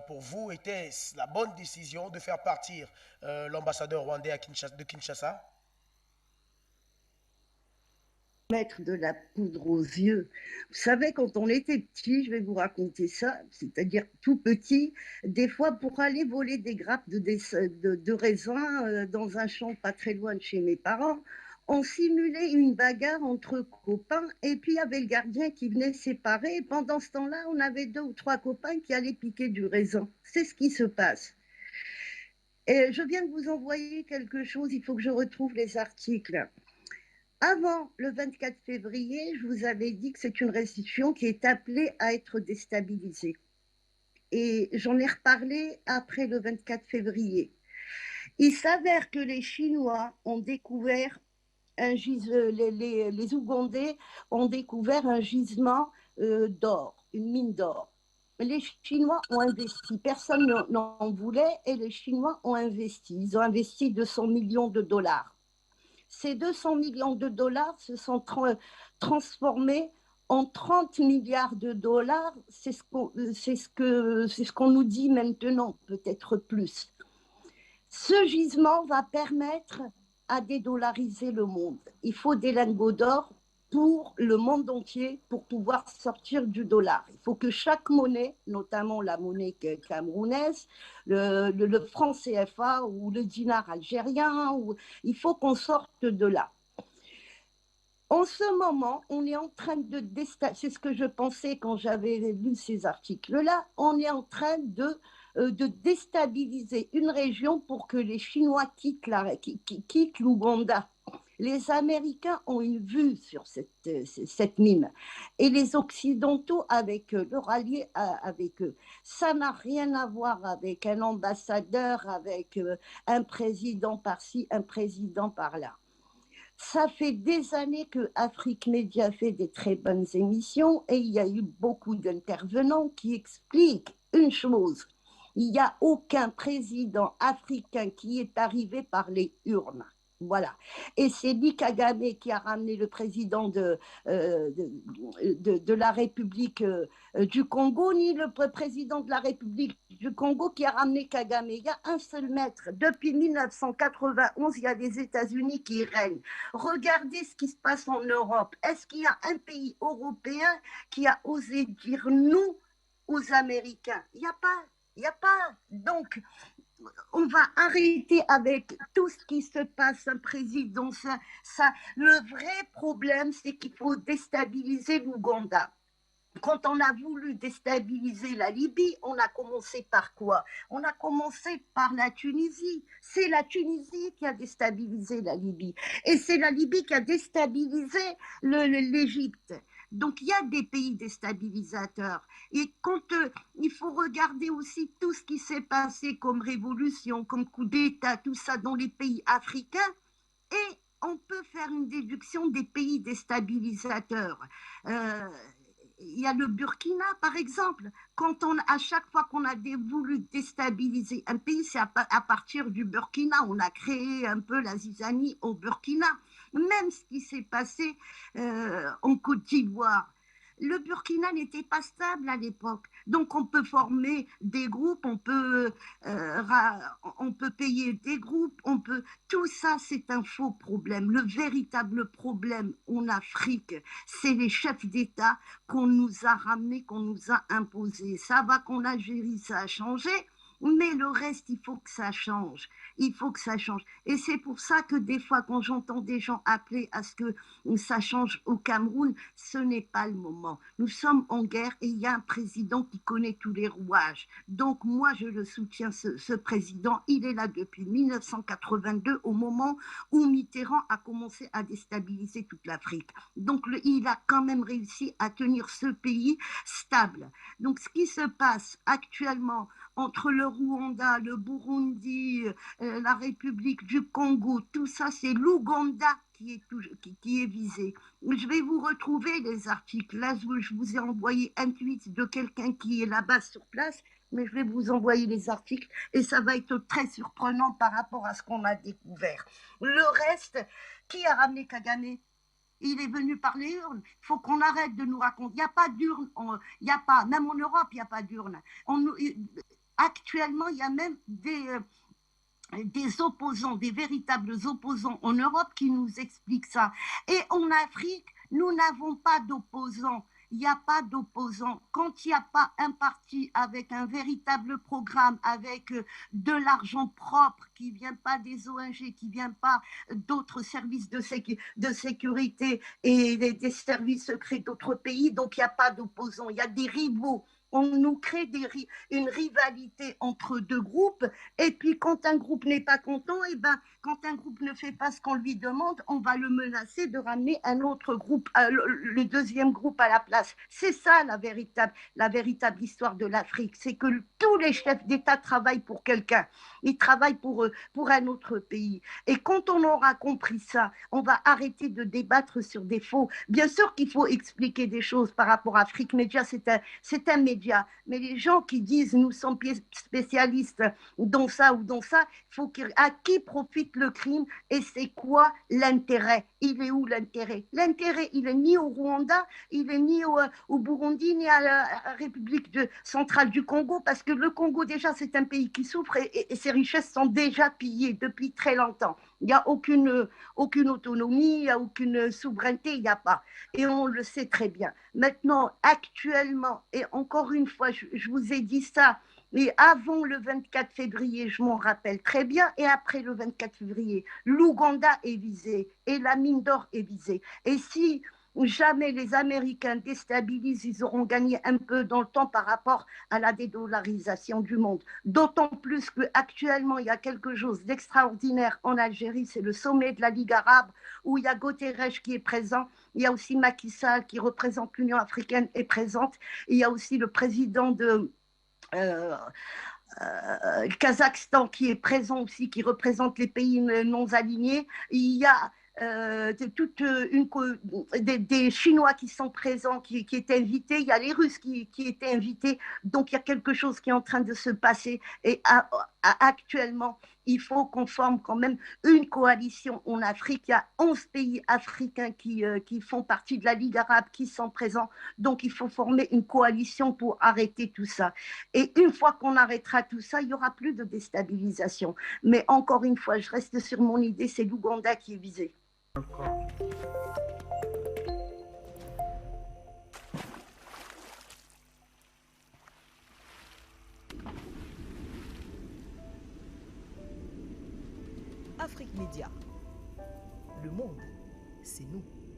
pour vous, était la bonne décision de faire partir l'ambassadeur rwandais de Kinshasa? Mettre de la poudre aux yeux. Vous savez, quand on était petit, je vais vous raconter ça, c'est-à-dire tout petit, des fois pour aller voler des grappes de raisins dans un champ pas très loin de chez mes parents, on simulait une bagarre entre copains et puis il y avait le gardien qui venait séparer. Et pendant ce temps-là, on avait deux ou trois copains qui allaient piquer du raisin. C'est ce qui se passe. Et je viens de vous envoyer quelque chose, il faut que je retrouve les articles. Avant le 24 février, je vous avais dit que c'est une restitution qui est appelée à être déstabilisée. Et j'en ai reparlé après le 24 février. Il s'avère que les Chinois ont découvert les Ougandais ont découvert un gisement d'or, une mine d'or. Les Chinois ont investi, personne n'en voulait et les Chinois ont investi. Ils ont investi 200 millions de dollars. Ces 200 millions de dollars se sont transformés en 30 milliards de dollars. C'est ce qu'on nous dit maintenant, peut-être plus. Ce gisement va permettre à dédollariser le monde. Il faut des lingots d'or pour le monde entier pour pouvoir sortir du dollar. Il faut que chaque monnaie, notamment la monnaie camerounaise, le franc CFA ou le dinar algérien, il faut qu'on sorte de là. En ce moment, on est en train de c'est ce que je pensais quand j'avais lu ces articles-là, on est en train de déstabiliser une région pour que les Chinois quittent l'Ouganda. Les Américains ont une vue sur cette mine et les Occidentaux avec leur allié avec eux. Ça n'a rien à voir avec un ambassadeur, avec un président par-ci, un président par-là. Ça fait des années que Afrique Média fait des très bonnes émissions et il y a eu beaucoup d'intervenants qui expliquent une chose. Il n'y a aucun président africain qui est arrivé par les urnes. Voilà. Et c'est ni Kagame qui a ramené le président de la République du Congo, ni le président de la République du Congo qui a ramené Kagame. Il y a un seul maître. Depuis 1991, il y a les États-Unis qui règnent. Regardez ce qui se passe en Europe. Est-ce qu'il y a un pays européen qui a osé dire nous aux Américains? Il n'y a pas. Il n'y a pas. Donc, on va arrêter avec tout ce qui se passe, un président. Le vrai problème, c'est qu'il faut déstabiliser l'Ouganda. Quand on a voulu déstabiliser la Libye, on a commencé par quoi? On a commencé par la Tunisie. C'est la Tunisie qui a déstabilisé la Libye. Et c'est la Libye qui a déstabilisé l'Égypte. Donc il y a des pays déstabilisateurs. Et quand il faut regarder aussi tout ce qui s'est passé comme révolution, comme coup d'État, tout ça dans les pays africains, et on peut faire une déduction des pays déstabilisateurs. Il y a le Burkina, par exemple. À chaque fois qu'on a voulu déstabiliser un pays, c'est à partir du Burkina. On a créé un peu la zizanie au Burkina. Même ce qui s'est passé en Côte d'Ivoire. Le Burkina n'était pas stable à l'époque. Donc on peut former des groupes, on peut payer des groupes, tout ça c'est un faux problème. Le véritable problème en Afrique, c'est les chefs d'État qu'on nous a ramenés, qu'on nous a imposés. Ça va qu'en Algérie ça a changé, mais le reste, il faut que ça change. Il faut que ça change. Et c'est pour ça que des fois, quand j'entends des gens appeler à ce que ça change au Cameroun, ce n'est pas le moment. Nous sommes en guerre et il y a un président qui connaît tous les rouages. Donc moi, je le soutiens, ce président. Il est là depuis 1982, au moment où Mitterrand a commencé à déstabiliser toute l'Afrique. Donc il a quand même réussi à tenir ce pays stable. Donc ce qui se passe actuellement entre le Rwanda, le Burundi, la République du Congo, tout ça, c'est l'Ouganda qui est visé. Je vais vous retrouver les articles. Là, je vous ai envoyé un tweet de quelqu'un qui est là-bas sur place, mais je vais vous envoyer les articles et ça va être très surprenant par rapport à ce qu'on a découvert. Le reste, qui a ramené Kagame? Il est venu par les urnes. Il faut qu'on arrête de nous raconter. Il n'y a pas d'urne. Il n'y a pas, même en Europe, il n'y a pas d'urne. Actuellement, il y a même des opposants, des véritables opposants en Europe qui nous expliquent ça. Et en Afrique, nous n'avons pas d'opposants. Il n'y a pas d'opposants. Quand il n'y a pas un parti avec un véritable programme, avec de l'argent propre qui ne vient pas des ONG, qui ne vient pas d'autres services de sécurité et des services secrets d'autres pays, donc il n'y a pas d'opposants. Il y a des rivaux. On nous crée une rivalité entre deux groupes, et puis quand un groupe n'est pas content, et ben, quand un groupe ne fait pas ce qu'on lui demande, on va le menacer de ramener un autre groupe, le deuxième groupe à la place. C'est ça la véritable histoire de l'Afrique, c'est que tous les chefs d'État travaillent pour quelqu'un, ils travaillent pour un autre pays. Et quand on aura compris ça, on va arrêter de débattre sur des faux. Bien sûr qu'il faut expliquer des choses par rapport à Afrique Média, c'est un média. Mais les gens qui disent nous sommes spécialistes dans ça ou dans ça, à qui profite le crime et c'est quoi l'intérêt? Il est où l'intérêt? L'intérêt, il est ni au Rwanda, il est ni au Burundi, ni à la République centrale du Congo, parce que le Congo, déjà, c'est un pays qui souffre et ses richesses sont déjà pillées depuis très longtemps. Il n'y a aucune autonomie, il n'y a aucune souveraineté, il n'y a pas. Et on le sait très bien. Maintenant, actuellement, et encore une fois, je vous ai dit ça, mais avant le 24 février, je m'en rappelle très bien, et après le 24 février, l'Ouganda est visé et la mine d'or est visée. Et si jamais les Américains déstabilisent, ils auront gagné un peu dans le temps par rapport à la dédollarisation du monde. D'autant plus qu'actuellement, il y a quelque chose d'extraordinaire en Algérie, c'est le sommet de la Ligue arabe, où il y a Guterres qui est présent, il y a aussi Macky Sall qui représente l'Union africaine est présente, il y a aussi le président de Kazakhstan qui est présent aussi, qui représente les pays non alignés. Il y a des Chinois qui sont présents, qui étaient invités. Il y a les Russes qui étaient invités. Donc, il y a quelque chose qui est en train de se passer. Et actuellement, il faut qu'on forme quand même une coalition en Afrique. Il y a 11 pays africains qui font partie de la Ligue arabe, qui sont présents. Donc, il faut former une coalition pour arrêter tout ça. Et une fois qu'on arrêtera tout ça, il n'y aura plus de déstabilisation. Mais encore une fois, je reste sur mon idée, c'est l'Ouganda qui est visé. Afrique Média. Le monde, c'est nous.